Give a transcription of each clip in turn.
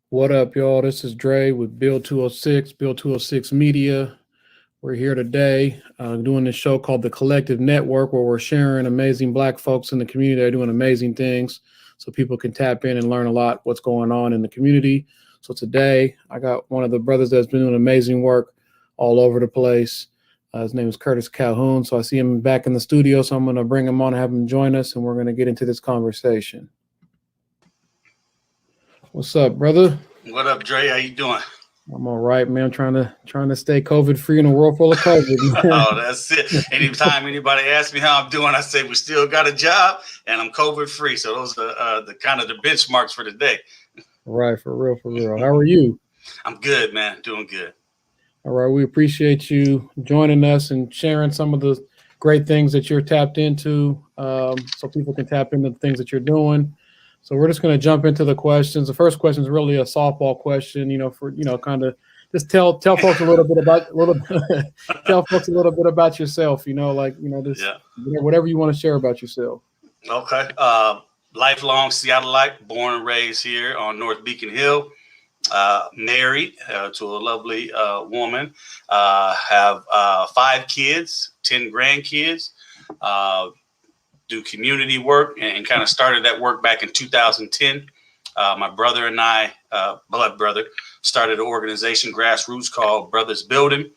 What up, y'all? This is Dre with Build 206, Build 206 Media. We're here today doing this show called The Collective Network, where we're sharing amazing Black folks in the community that are doing amazing things so people can tap in and learn a lot what's going on in the community. So today, I got one of the brothers that's been doing amazing work all over the place. His name is Curtis Calhoun. So I see him back in the studio, so I'm going to bring him on and have him join us, and we're going to get into this conversation. What's up, brother? What up, Dre? How you doing? I'm all right, man. I'm trying to stay COVID free in a world full of COVID, man. Oh, that's it. Anytime anybody asks me how I'm doing, I say we still got a job and I'm COVID free. So those are the kind of the benchmarks for today. Right, for real, for real. How are you? I'm good, man. Doing good. All right, we appreciate you joining us and sharing some of the great things that you're tapped into, so people can tap into the things that you're doing. So we're just going to jump into the questions. The first question is really a softball question, for kind of just tell folks a little bit about tell folks a little bit about yourself. Just Yeah. whatever you want to share about yourself. Okay. Lifelong Seattleite, born and raised here on North Beacon Hill. Married to a lovely woman. Have 5 kids, 10 grandkids. Do community work and kind of started that work back in 2010. My brother and I, blood brother, started an organization, grassroots, called Brothers Building.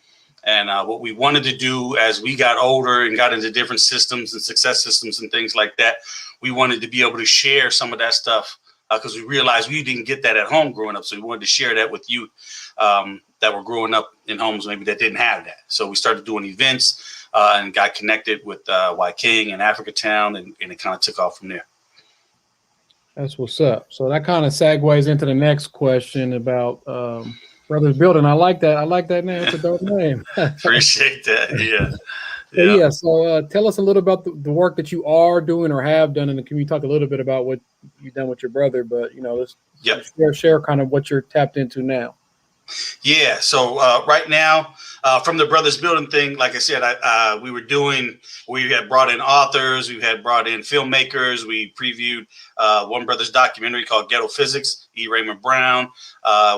And what we wanted to do as we got older and got into different systems and success systems and things like that, we wanted to be able to share some of that stuff because we realized we didn't get that at home growing up. So we wanted to share that with youth that were growing up in homes maybe that didn't have that. So we started doing events and got connected with Y King and Africa Town, and it kind of took off from there. That's what's up. So that kind of segues into the next question about Brothers Building. I like that. I like that name. It's a dope name. Appreciate that. Yeah. So tell us a little about the work that you are doing or have done in the community. Talk a little bit about what you've done with your brother, but let's share kind of what you're tapped into now. Yeah. So right now, from the Brothers Building thing, like I said, we had brought in authors, we had brought in filmmakers. We previewed One Brothers documentary called Ghetto Physics, E. Raymond Brown.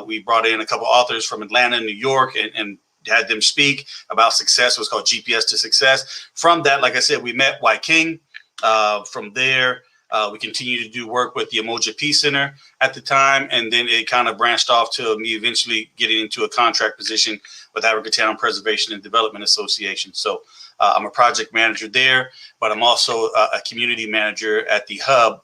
We brought in a couple authors from Atlanta and New York and had them speak about success. It was called GPS to Success. From that, like I said, we met Y King. From there, we continued to do work with the Umoja Peace Center at the time, and then it kind of branched off to me eventually getting into a contract position with Africa Town Preservation and Development Association. So I'm a project manager there, but I'm also a community manager at the hub,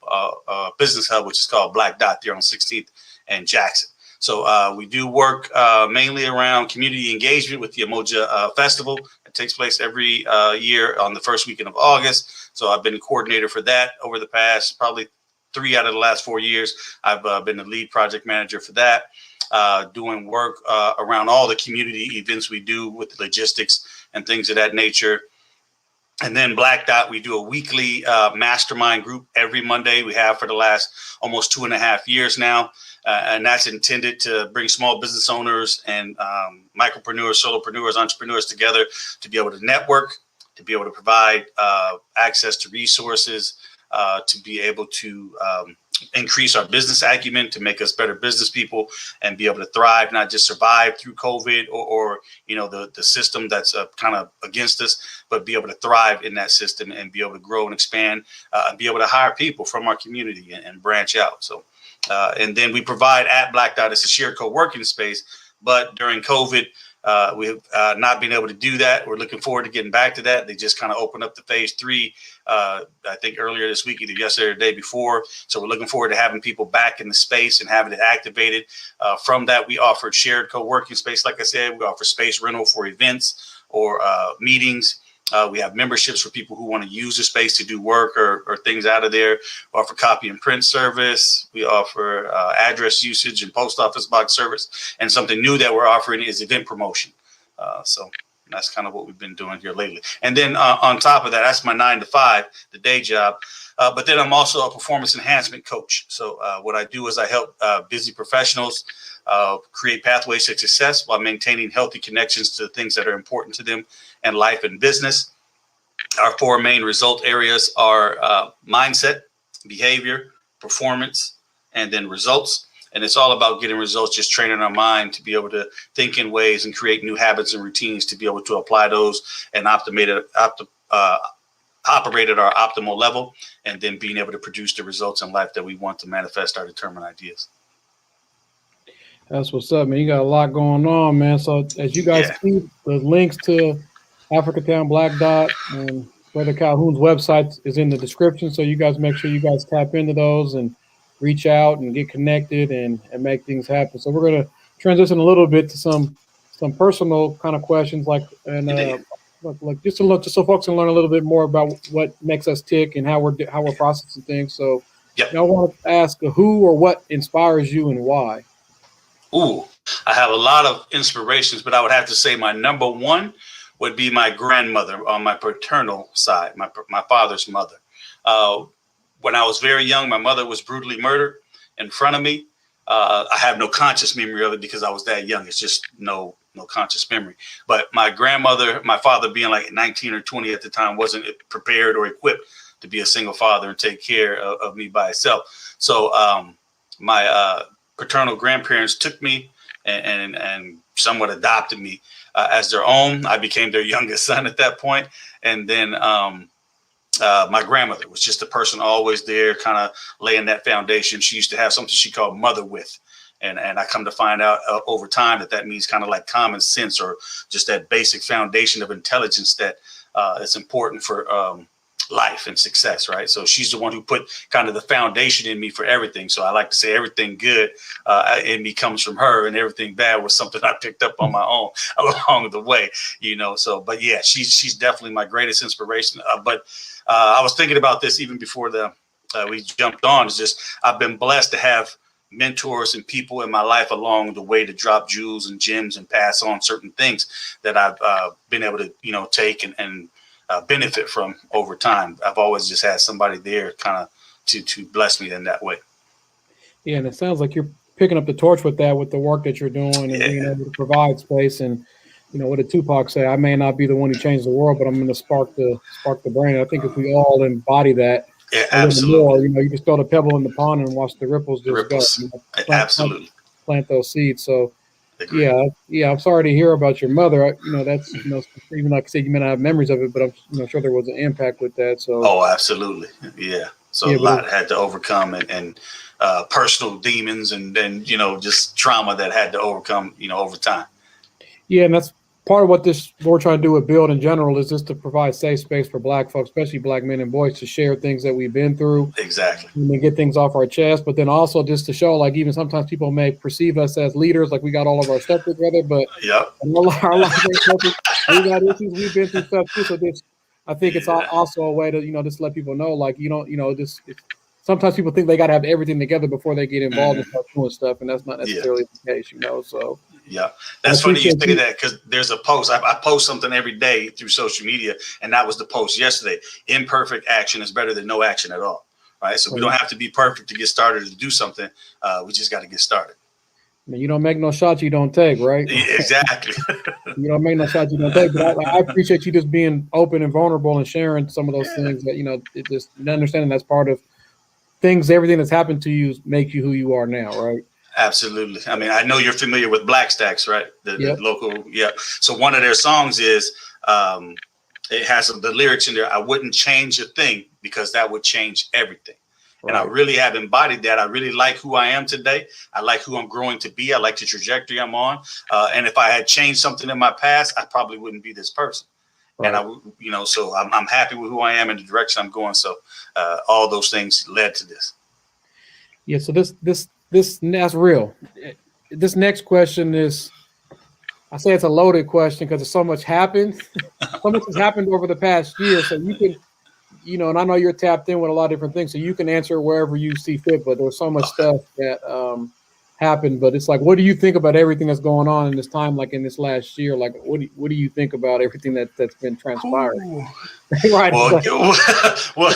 business hub, which is called Black Dot there on 16th and Jackson. So we do work mainly around community engagement with the Umoja Festival. It takes place every year on the first weekend of August. So I've been a coordinator for that over the past probably 3 out of the last 4 years. I've been the lead project manager for that, doing work around all the community events we do with the logistics and things of that nature. And then Black Dot, we do a weekly mastermind group every Monday. We have for the last almost 2.5 years now. And that's intended to bring small business owners and micropreneurs, solopreneurs, entrepreneurs together to be able to network, to be able to provide access to resources, to be able to increase our business acumen, to make us better business people and be able to thrive, not just survive through COVID or the system that's kind of against us, but be able to thrive in that system and be able to grow and expand and be able to hire people from our community and branch out. So, and then we provide at Black Dot as a shared co-working space, but during COVID, we have not been able to do that. We're looking forward to getting back to that. They just kind of opened up the phase 3, I think earlier this week, either yesterday or the day before. So we're looking forward to having people back in the space and having it activated. From that, we offered shared co-working space. Like I said, we offer space rental for events or meetings. We have memberships for people who want to use the space to do work or things out of there. We offer copy and print service. We offer address usage and post office box service. And something new that we're offering is event promotion. So that's kind of what we've been doing here lately. And then on top of that, that's my 9 to 5, the day job. But then I'm also a performance enhancement coach. So what I do is I help busy professionals create pathways to success while maintaining healthy connections to the things that are important to them in life and business. Our 4 main result areas are mindset, behavior, performance, and then results. And it's all about getting results, just training our mind to be able to think in ways and create new habits and routines to be able to apply those and operate at our optimal level, and then being able to produce the results in life that we want to manifest our determined ideas. That's what's up, man. You got a lot going on, man. So as you guys Yeah. see, the links to Africatown Black Dot and Brother Calhoun's website is in the description. So you guys make sure you guys tap into those and reach out and get connected and make things happen. So we're gonna transition a little bit to some personal kind of questions, like just so folks can learn a little bit more about what makes us tick and how we're processing things. So Yep. I want to ask who or what inspires you and why. Ooh, I have a lot of inspirations, but I would have to say my number one would be my grandmother on my paternal side, my father's mother. When I was very young, my mother was brutally murdered in front of me. I have no conscious memory of it because I was that young. It's just no conscious memory. But my grandmother, my father being like 19 or 20 at the time, wasn't prepared or equipped to be a single father and take care of me by itself. So my paternal grandparents took me and somewhat adopted me as their own. I became their youngest son at that point. And then my grandmother was just a person always there, kind of laying that foundation. She used to have something she called mother with. And I come to find out over time that means kind of like common sense, or just that basic foundation of intelligence that is important for life and success, right? So she's the one who put kind of the foundation in me for everything. So I like to say everything good in me comes from her, and everything bad was something I picked up on my own along the way, So, but yeah, she's definitely my greatest inspiration. But I was thinking about this even before we jumped on. It's just I've been blessed to have mentors and people in my life along the way to drop jewels and gems and pass on certain things that I've been able to, take and benefit from over time. I've always just had somebody there kind of to bless me in that way. Yeah, and it sounds like you're picking up the torch with that, with the work that you're doing and being able to provide space. And what did Tupac say? I may not be the one who changed the world, but I'm going to spark the brain. I think if we all embody that a little more, you just throw the pebble in the pond and watch the ripples just go. Absolutely. Plant those seeds. So yeah. I'm sorry to hear about your mother. That's even like I said, you may not have memories of it, but I'm sure there was an impact with that. So absolutely, yeah. So a lot I had to overcome, and personal demons, and then just trauma that had to overcome over time. Yeah, and that's part of what we're trying to do with Build in general, is just to provide safe space for Black folks, especially Black men and boys, to share things that we've been through. Exactly. And then get things off our chest, but then also just to show, like, even sometimes people may perceive us as leaders, like we got all of our stuff together, but our life ain't perfect. We got issues. We've been through stuff too. So I think it's also a way to just let people know, like, sometimes people think they got to have everything together before they get involved and start doing stuff, and that's not necessarily the case, So yeah, that's funny you say that, because there's a post. I post something every day through social media, and that was the post yesterday. Imperfect action is better than no action at all. Right, so we don't have to be perfect to get started to do something. We just got to get started. I mean, you don't make no shots you don't take, right? Exactly. You don't make no shots you don't take. But I appreciate you just being open and vulnerable and sharing some of those things that, it just understanding that's part of things. Everything that's happened to you make you who you are now, right? Absolutely. I mean, I know you're familiar with Black Stacks, right? The local, So one of their songs is, it has the lyrics in there. I wouldn't change a thing because that would change everything. Right. And I really have embodied that. I really like who I am today. I like who I'm growing to be. I like the trajectory I'm on. And if I had changed something in my past, I probably wouldn't be this person. Right. And so I'm happy with who I am and the direction I'm going. So all those things led to this. Yeah. So this that's real. This next question is, I say it's a loaded question because so much happened. So much has happened over the past year. So you can, and I know you're tapped in with a lot of different things, so you can answer wherever you see fit. But there's so much stuff that happened. But it's like, what do you think about everything that's going on in this time, like in this last year? Like, what do you think about everything that's been transpiring? Right. Well,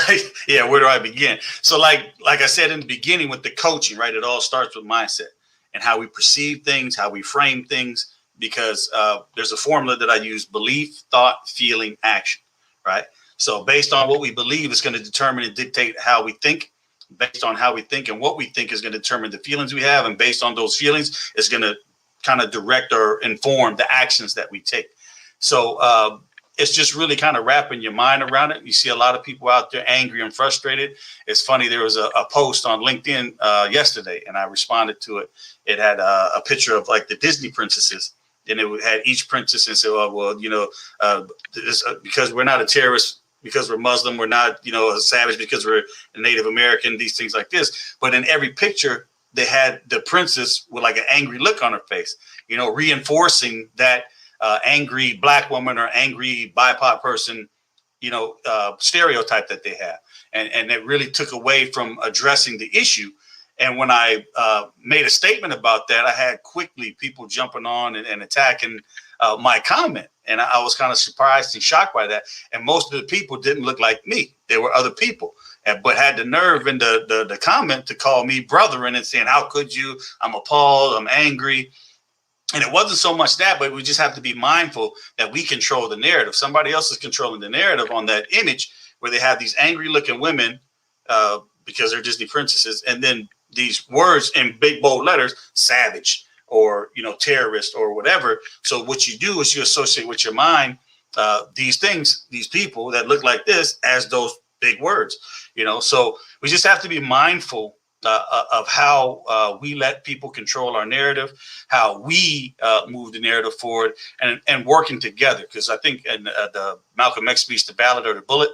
yeah. Where do I begin? So, like I said in the beginning with the coaching, right? It all starts with mindset and how we perceive things, how we frame things. Because there's a formula that I use: belief, thought, feeling, action, right? So based on what we believe is going to determine and dictate how we think, based on how we think, and what we think is going to determine the feelings we have. And based on those feelings, it's going to kind of direct or inform the actions that we take. So it's just really kind of wrapping your mind around it. You see a lot of people out there angry and frustrated. It's funny. There was a post on LinkedIn yesterday, and I responded to it. It had a picture of like the Disney princesses, and it had each princess and said, "Oh, well, you know, because we're not a terrorist, because we're Muslim, we're not, you know, a savage because we're a Native American, these things like this." But in every picture, they had the princess with like an angry look on her face, you know, reinforcing that angry Black woman or angry BIPOC person, you know, stereotype that they have. And it really took away from addressing the issue. And when I made a statement about that, I had quickly people jumping on and attacking my comment. And I was kind of surprised and shocked by that. And most of the people didn't look like me. There were other people, but had the nerve in the comment to call me brethren and saying, "How could you? I'm appalled. I'm angry." And it wasn't so much that, but we just have to be mindful that we control the narrative. Somebody else is controlling the narrative on that image where they have these angry looking women because they're Disney princesses. And then these words in big, bold letters, savage or, you know, terrorist or whatever. So what you do is you associate with your mind these things, these people that look like this as those big words, you know. So we just have to be mindful of how we let people control our narrative, how we move the narrative forward, and working together. Because I think in the Malcolm X speech, The Ballad or the Bullet,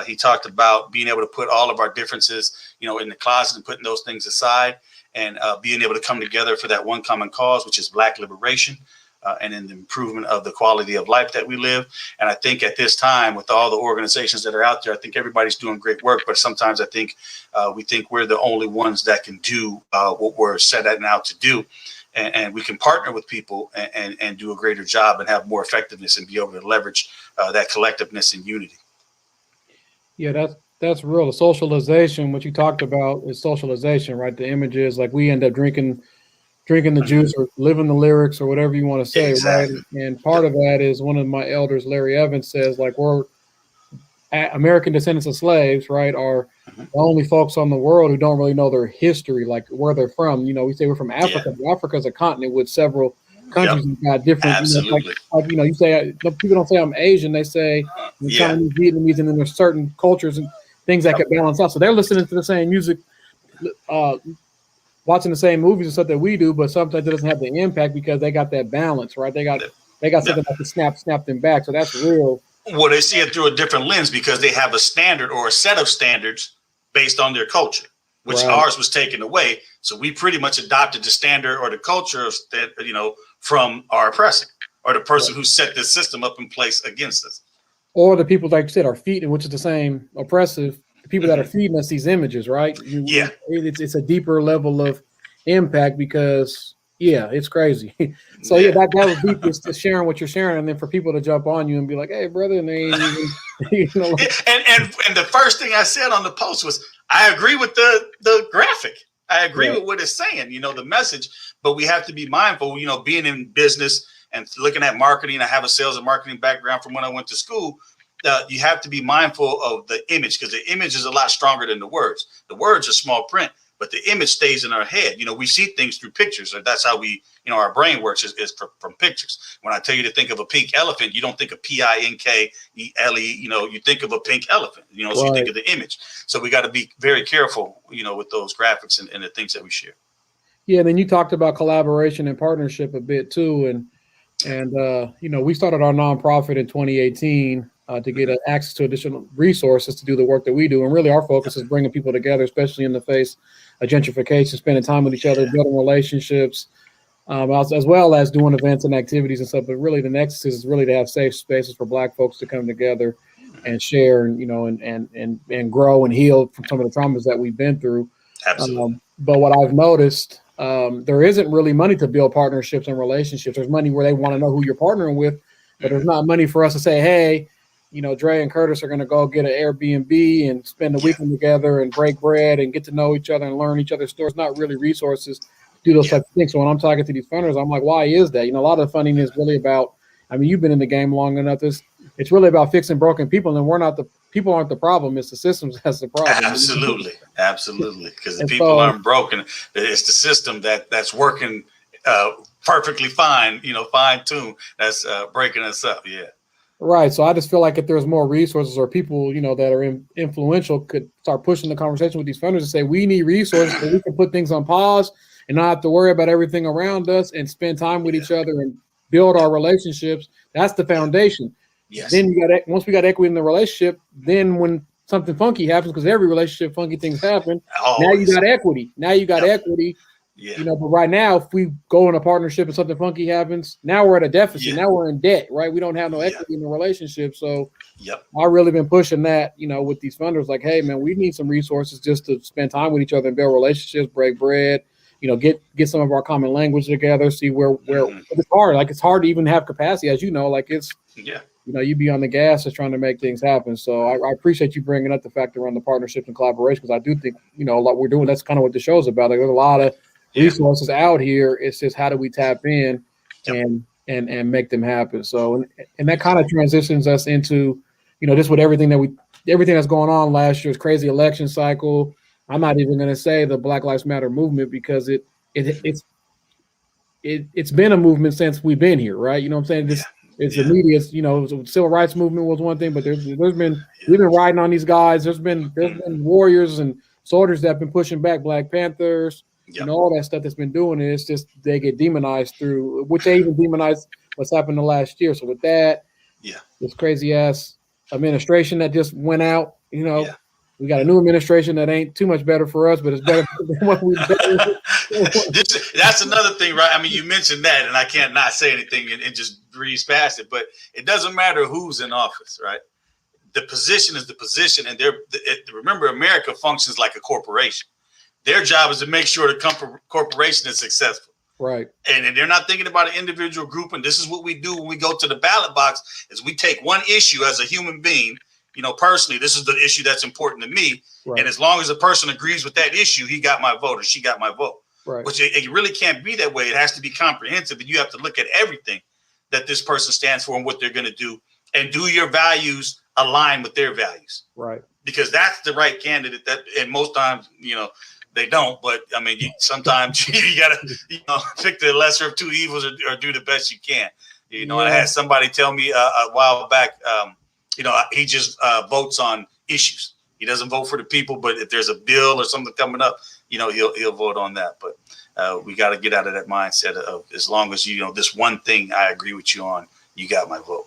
he talked about being able to put all of our differences, you know, in the closet and putting those things aside, and being able to come together for that one common cause, which is Black liberation. And in the improvement of the quality of life that we live. And I think at this time, with all the organizations that are out there, I think everybody's doing great work. But sometimes I think we think we're the only ones that can do what we're set out to do. And we can partner with people and do a greater job and have more effectiveness and be able to leverage that collectiveness and unity. Yeah, that's real. The socialization, what you talked about is socialization, right? The images, like we end up drinking the juice or living the lyrics or whatever you want to say, exactly. Right? And part of that is one of my elders, Larry Evans, says like we're American descendants of slaves, right, are the only folks on the world who don't really know their history, like where they're from. You know, we say we're from Africa. Yeah. Africa is a continent with several countries and got different. Absolutely. You know, like, you know, you say people don't say I'm Asian, they say Chinese, Vietnamese, and then there's certain cultures and things that could balance out. So they're listening to the same music, watching the same movies and stuff that we do, but sometimes it doesn't have the impact because they got that balance, right? They got something that can snap them back. So that's real. Well, they see it through a different lens because they have a standard or a set of standards based on their culture, which ours was taken away. So we pretty much adopted the standard or the culture that, you know, from our oppressor or the person who set this system up in place against us. Or the people, like you said, are feeding, which is the same oppressive. The people that are feeding us these images, right? It's a deeper level of impact because, it's crazy. So that was deep, just sharing what you're sharing, and then for people to jump on you and be like, "Hey, brother," and they ain't even, you know. And the first thing I said on the post was, I agree with the graphic. I agree with what it's saying, you know, the message. But we have to be mindful, you know, being in business and looking at marketing. I have a sales and marketing background from when I went to school. You have to be mindful of the image because the image is a lot stronger than the words. The words are small print, but the image stays in our head. You know, we see things through pictures, or that's how we, you know, our brain works is from pictures. When I tell you to think of a pink elephant, you don't think of Pinkele, you know, you think of a pink elephant, you know, so you think of the image. So we got to be very careful, you know, with those graphics and the things that we share. Yeah. And then you talked about collaboration and partnership a bit too. And you know, we started our nonprofit in 2018 to get access to additional resources to do the work that we do. And really our focus is bringing people together, especially in the face of gentrification, spending time with each other, building relationships, as well as doing events and activities and stuff. But really the nexus is really to have safe spaces for Black folks to come together and share and, you know, and grow and heal from some of the traumas that we've been through. Absolutely. But what I've noticed, there isn't really money to build partnerships and relationships. There's money where they want to know who you're partnering with, but there's not money for us to say, hey, you know, Dre and Curtis are going to go get an Airbnb and spend the weekend together and break bread and get to know each other and learn each other's stories. Not really resources to do those types of things. So when I'm talking to these funders, I'm like, why is that? You know, a lot of the funding is really about, I mean, you've been in the game long enough. It's really about fixing broken people. And we're not people aren't the problem. It's the systems that's the problem. Absolutely. Absolutely. Because the And people so, aren't broken. It's the system that's working perfectly fine, fine tuned. That's breaking us up. Yeah. right. So I just feel like if there's more resources or people, that are influential could start pushing the conversation with these funders and say, we need resources so we can put things on pause and not have to worry about everything around us and spend time with each other and build our relationships. That's the foundation. Yes. Then once we got equity in the relationship, then when something funky happens, because every relationship funky things happen, now you Always. got equity. Now you got equity. Yeah. But right now, if we go in a partnership and something funky happens, now we're at a deficit. Yeah. Now we're in debt, right? We don't have no equity in the relationship. So Yep. I've really been pushing that, with these funders, like, hey, man, we need some resources just to spend time with each other and build relationships, break bread, get some of our common language together, see where it's hard. Like, it's hard to even have capacity, as you know, like it's, you be on the gas just trying to make things happen. So I appreciate you bringing up the fact around the partnerships and collaboration, because I do think, a lot we're doing, that's kind of what the show's about. Like, there's a lot of resources out here. It's just, how do we tap in and make them happen? So, and that kind of transitions us into, just with everything that's going on last year's crazy election cycle. I'm not even going to say the Black Lives Matter movement, because it's been a movement since we've been here, right? You know what I'm saying? It's the media. The civil rights movement was one thing, but we've been riding on these guys. There's been warriors and soldiers that have been pushing back, Black Panthers, all that stuff that's been doing it. It's just they get demonized through, which they even demonized what's happened the last year. So with that, this crazy ass administration that just went out, we got a new administration that ain't too much better for us, but it's better than what we've done. That's another thing, right? I mean, you mentioned that, and I can't not say anything and just breeze past it, but it doesn't matter who's in office, right? The position is the position, and remember, America functions like a corporation. Their job is to make sure the corporation is successful. Right. And they're not thinking about an individual group. And this is what we do when we go to the ballot box, is we take one issue as a human being. Personally, this is the issue that's important to me. Right. And as long as the person agrees with that issue, he got my vote or she got my vote. Right. Which it really can't be that way. It has to be comprehensive, and you have to look at everything that this person stands for and what they're going to do, and do your values align with their values. Right. Because that's the right candidate. And most times, they don't. But I mean, sometimes you got to, pick the lesser of two evils or do the best you can. I had somebody tell me a while back, he just votes on issues. He doesn't vote for the people, but if there's a bill or something coming up, he'll vote on that. But we got to get out of that mindset of, as long as this one thing I agree with you on, you got my vote.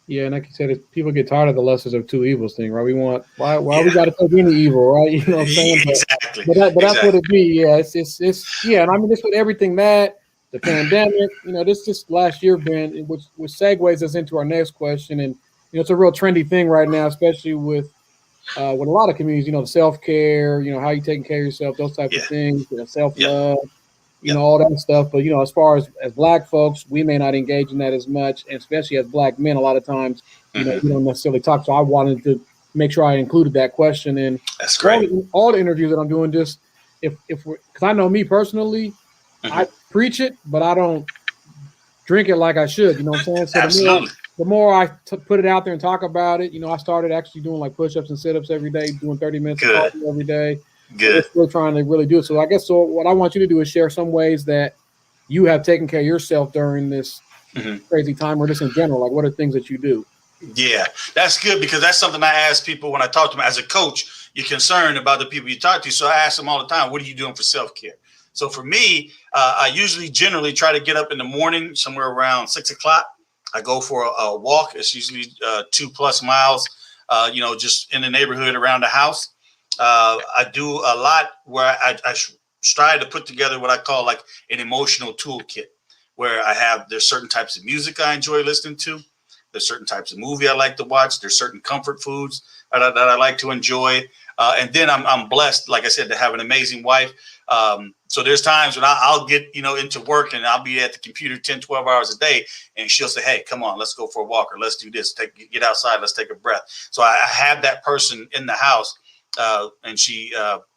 Yeah, and like you said, people get tired of the lessers of two evils thing, right? We want why we got to take any evil, right? You know what I'm saying? Exactly. But that's what it be. Yeah, it's and I mean, this with everything that the pandemic, this last year been, which segues us into our next question, and it's a real trendy thing right now, especially with a lot of communities. The self-care, how you taking care of yourself, those types of things, self-love. All that stuff. But, as far as Black folks, we may not engage in that as much, and especially as Black men, a lot of times, we don't necessarily talk. So I wanted to make sure I included that question in That's great. All the interviews that I'm doing. Just if we're, because I know me personally, I preach it, but I don't drink it like I should. You know what I'm saying? So Absolutely. The more I put it out there and talk about it, I started actually doing like push-ups and sit-ups every day, doing 30 minutes of coffee every day. Good. Still trying to really do it. So I guess what I want you to do is share some ways that you have taken care of yourself during this crazy time, or just in general. Like, what are things that you do? Yeah, that's good, because that's something I ask people when I talk to them. As a coach, you're concerned about the people you talk to. So I ask them all the time, what are you doing for self-care? So for me, I generally try to get up in the morning, somewhere around 6 o'clock. I go for a walk. It's usually 2+ miles, just in the neighborhood around the house. I do a lot where I strive to put together what I call like an emotional toolkit, where there's certain types of music I enjoy listening to. There's certain types of movie I like to watch. There's certain comfort foods that I like to enjoy. And then I'm blessed, like I said, to have an amazing wife. So there's times when I'll get, into work, and I'll be at the computer 10, 12 hours a day. And she'll say, hey, come on, let's go for a walk, or let's do this. Get outside. Let's take a breath. So I have that person in the house. And she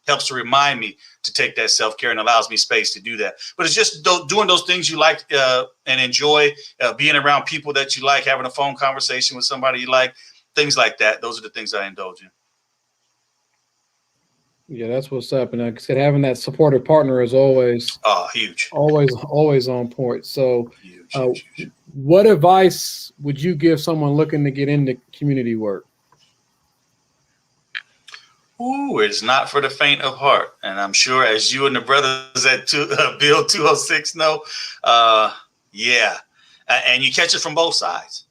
helps to remind me to take that self-care, and allows me space to do that. But it's just doing those things you like and enjoy, being around people that you like, having a phone conversation with somebody you like, things like that. Those are the things I indulge in. Yeah, that's what's up. And like I said, having that supportive partner is always, Huge. always on point. So, Huge, huge, huge. what advice would you give someone looking to get into community work? Ooh, it's not for the faint of heart. And I'm sure, as you and the brothers at Bill 206 know, yeah. And you catch it from both sides,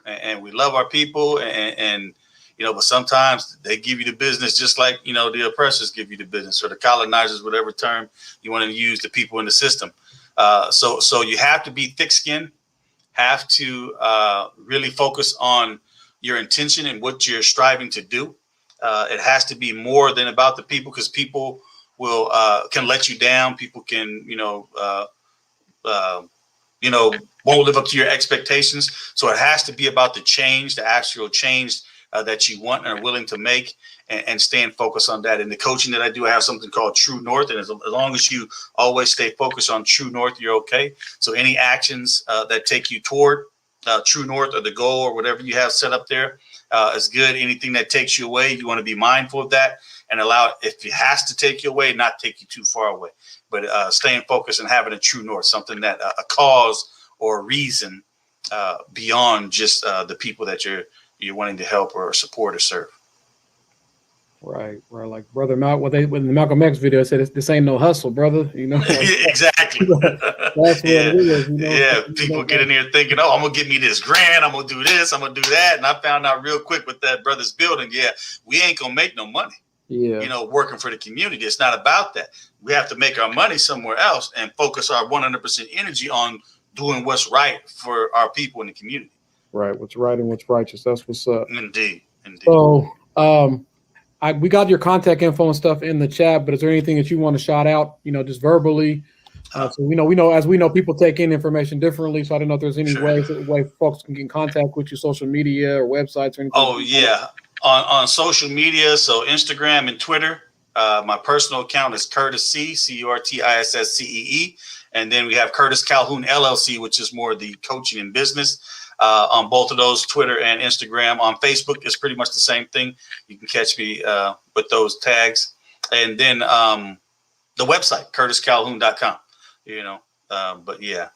and we love our people, and but sometimes they give you the business just like, the oppressors give you the business, or the colonizers, whatever term you want to use, the people in the system. So you have to be thick-skinned, have to really focus on your intention and what you're striving to do. It has to be more than about the people, because people will can let you down. People can, won't live up to your expectations. So it has to be about the change, the actual change that you want and are willing to make, and staying focused on that. In the coaching that I do, I have something called True North. And as long as you always stay focused on True North, you're okay. So any actions that take you toward True North, or the goal, or whatever you have set up there, is good. Anything that takes you away, you want to be mindful of that and allow it, if it has to take you away, not take you too far away. But staying focused and having a true north, something that a cause or a reason beyond just the people that you're wanting to help or support or serve. Right. Like Brother Malcolm, when the Malcolm X video said, "This ain't no hustle, brother." Exactly. That's what it is. Yeah. People get in here thinking, "Oh, I'm gonna get me this grant. I'm gonna do this. I'm gonna do that." And I found out real quick with that Brothers Building, we ain't gonna make no money. Yeah. Working for the community. It's not about that. We have to make our money somewhere else and focus our 100% energy on doing what's right for our people in the community. Right. What's right and what's righteous. That's what's up. Indeed. So, we got your contact info and stuff in the chat, but is there anything that you want to shout out, just verbally? So we know people take in information differently. So I don't know if there's any way folks can get in contact with you, social media or websites or anything. Oh, yeah. On social media, so Instagram and Twitter. My personal account is Curtis C, CurtisCee. And then we have Curtis Calhoun LLC, which is more the coaching and business. On both of those, Twitter and Instagram. On Facebook, it's pretty much the same thing. You can catch me with those tags. And then the website, CurtisCalhoun.com. But yeah.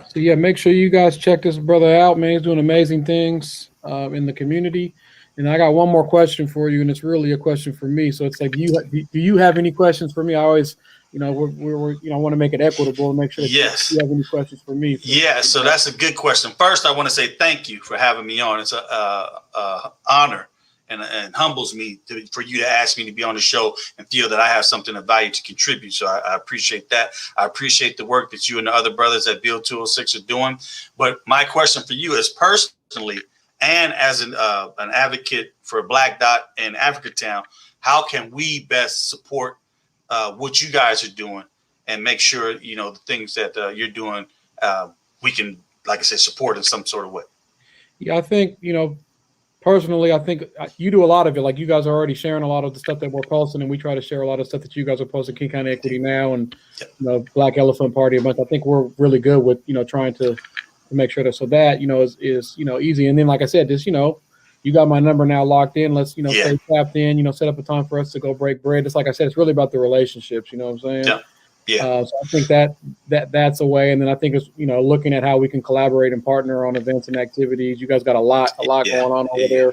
So yeah, make sure you guys check this brother out, man. He's doing amazing things in the community. And I got one more question for you, and it's really a question for me. So it's like, do you have any questions for me? I always, we're want to make it equitable and make sure that you have any questions for me. So that's a good question. First, I want to say thank you for having me on. It's a honor and humbles me for you to ask me to be on the show and feel that I have something of value to contribute. So I appreciate that. I appreciate the work that you and the other brothers at Bill 206 are doing. But my question for you is, personally, and as an advocate for Black Dot in Africatown, how can we best support what you guys are doing and make sure, the things that you're doing, we can, like I said, support in some sort of way? Yeah, I think, personally, I think you do a lot of it. Like, you guys are already sharing a lot of the stuff that we're posting, and we try to share a lot of stuff that you guys are posting, King County Equity Now and Black Elephant Party a bunch. I think we're really good with, trying to make sure that, so that, is easy. And then, like I said, just, you got my number now locked in. Let's, stay tapped in, set up a time for us to go break bread. Just like I said, it's really about the relationships, you know what I'm saying? So I think that's a way. And then I think it's, looking at how we can collaborate and partner on events and activities. You guys got a lot going on over there.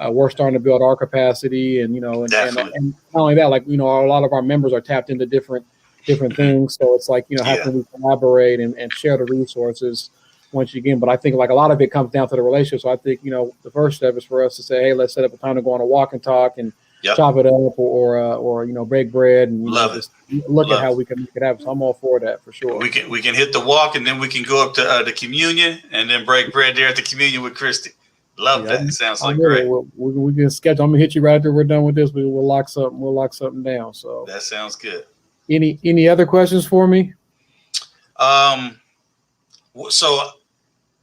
We're starting to build our capacity, and, and not only that, like, a lot of our members are tapped into different things. So it's like, how can we collaborate and share the resources once again? But I think, like, a lot of it comes down to the relationship. So I think, the first step is for us to say, hey, let's set up a time to go on a walk and talk and chop it up or break bread and just look at how we can make it happen. So I'm all for that, for sure. We can hit the walk, and then we can go up to the communion and then break bread there at the communion with Christy. Love that. It sounds like great. We can schedule. I'm gonna hit you right after we're done with this. We'll lock something down. So that sounds good. Any other questions for me? So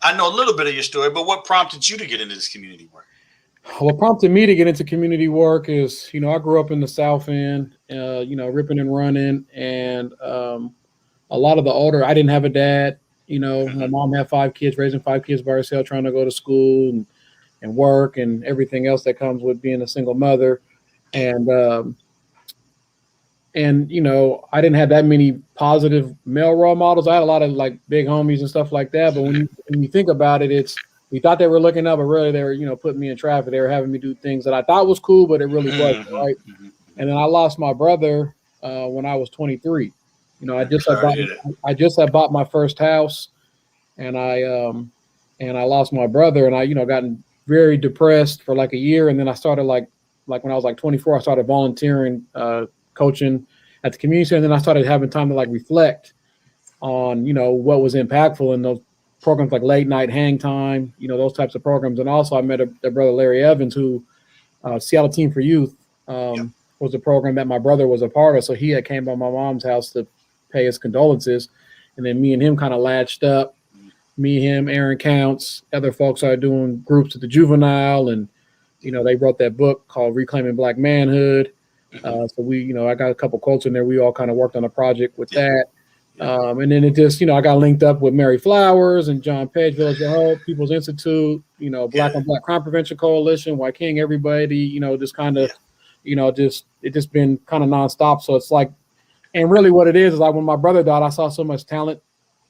I know a little bit of your story, but what prompted you to get into this community work? What prompted me to get into community work is, I grew up in the South End, ripping and running. And a lot of the older, I didn't have a dad. My mom had 5 kids, raising 5 kids by herself, trying to go to school. and work and everything else that comes with being a single mother. And you know, I didn't have that many positive male role models. I had a lot of like big homies and stuff like that. But when you think about it, it's, we thought they were looking up, but really they were, you know, putting me in traffic. They were having me do things that I thought was cool, but it really wasn't, right? And then I lost my brother when I was 23. You know, I just had bought my first house, and I lost my brother, and I, you know, gotten very depressed for like a year, and then I started like when I was like 24, I started volunteering, coaching at the community center, and then I started having time to like reflect on, you know, what was impactful in those programs like late night hang time, you know, those types of programs. And also I met a brother, Larry Evans, who Seattle Team for Youth was a program that my brother was a part of. So he had came by my mom's house to pay his condolences. And then me and him kind of latched up. Me, him, Aaron Counts, other folks are doing groups at the Juvenile. And, you know, they wrote that book called Reclaiming Black Manhood. So we, you know, I got a couple quotes in there. We all kind of worked on a project with that. And then it just, you know, I got linked up with Mary Flowers and John Page, Village of Hope, People's Institute, you know, Black on Black Crime Prevention Coalition, White King, everybody, you know, just kind of, you know, it just been kind of nonstop. So it's like, and really what it is like when my brother died, I saw so much talent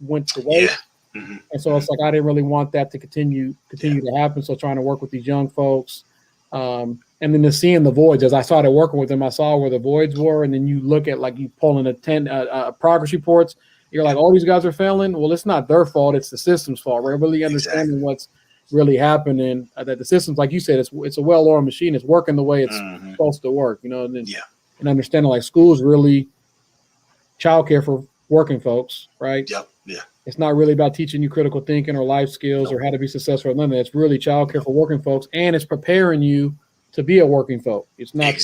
went to waste. And so it's like, I didn't really want that to continue to happen. So trying to work with these young folks. And then to seeing the voids, as I started working with them, I saw where the voids were. And then you look at, like, you pull in progress reports, you're like, all these guys are failing. Well, it's not their fault. It's the system's fault. We're really understanding what's really happening, that the system's, like you said, it's a well-oiled machine. It's working the way it's supposed to work, you know, and understanding like schools really childcare for working folks, right? It's not really about teaching you critical thinking or life skills or how to be successful or none of that. It's really childcare for working folks, and it's preparing you to be a working folk. It's not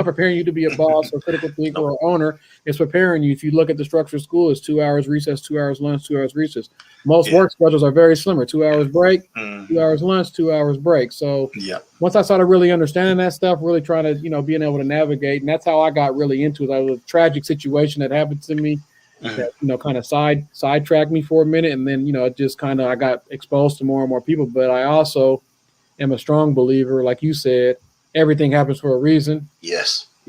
preparing you to be a boss or critical thinker or owner. It's preparing you. If you look at the structure of school, it's 2 hours recess, 2 hours lunch, 2 hours recess. Most work schedules are very similar: 2 hours break, 2 hours lunch, 2 hours break. So once I started really understanding that stuff, really trying to, you know, being able to navigate, and that's how I got really into it. That was a tragic situation that happened to me that, you know, kind of sidetracked me for a minute, and then, you know, it just kind of, I got exposed to more and more people. But I also am a strong believer, like you said, everything happens for a reason. You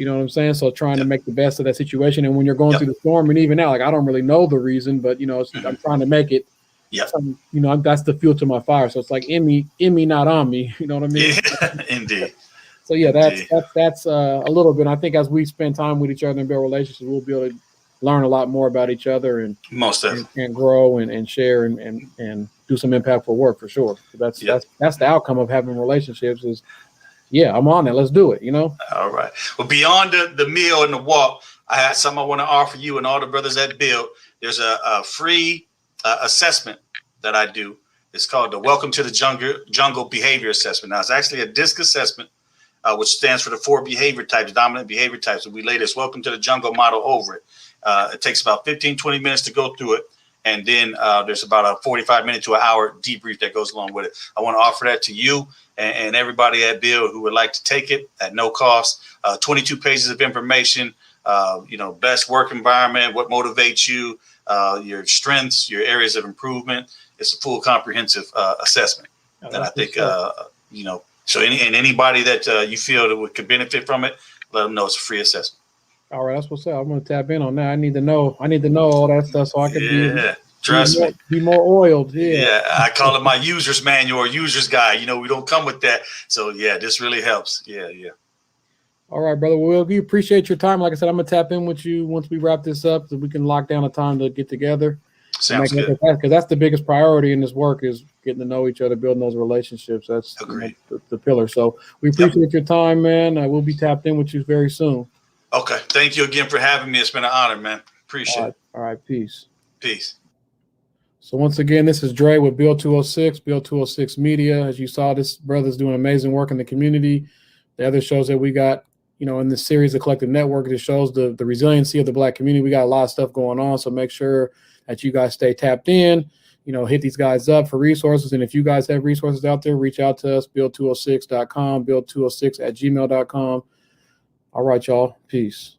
know what I'm saying? So trying to make the best of that situation. And when you're going through the storm, and even now, like, I don't really know the reason, but, you know, I'm trying to make it, you know, that's the fuel to my fire. So it's like in me, not on me. You know what I mean? Indeed. So yeah, that's a little bit. I think as we spend time with each other and build relationships, we'll be able to learn a lot more about each other and grow and share and do some impactful work for sure. So that's the outcome of having relationships is, I'm on it. Let's do it, you know? All right. Well, beyond the meal and the walk, I had something I want to offer you and all the brothers that build. There's a free assessment that I do. It's called the Welcome to the Jungle Behavior Assessment. Now, it's actually a DISC assessment, which stands for the 4 behavior types, dominant behavior types. And we lay this Welcome to the Jungle model over it. It takes about 15, 20 minutes to go through it. And then there's about a 45-minute to an hour debrief that goes along with it. I want to offer that to you and everybody at Build who would like to take it at no cost. 22 pages of information, you know, best work environment, what motivates you, your strengths, your areas of improvement. It's a full comprehensive assessment. And I think, you know, so anybody that you feel that could benefit from it, let them know it's a free assessment. All right, that's what's up. I'm going to tap in on that. I need to know all that stuff so I can be more oiled. I call it my user's manual or user's guide. You know, we don't come with that. So this really helps. All right, brother. Well, we appreciate your time. Like I said, I'm going to tap in with you once we wrap this up so we can lock down a time to get together. Sounds good. Because that's the biggest priority in this work is getting to know each other, building those relationships. That's the pillar. So we appreciate your time, man. We'll be tapped in with you very soon. Okay. Thank you again for having me. It's been an honor, man. Appreciate it. All right. Peace. Peace. So once again, this is Dre with Build 206, Build 206 Media. As you saw, this brother's doing amazing work in the community. The other shows that we got, you know, in this series, the Collective Network, it shows the resiliency of the Black community. We got a lot of stuff going on. So make sure that you guys stay tapped in, you know, hit these guys up for resources. And if you guys have resources out there, reach out to us, build206.com, build206@gmail.com. All right, y'all. Peace.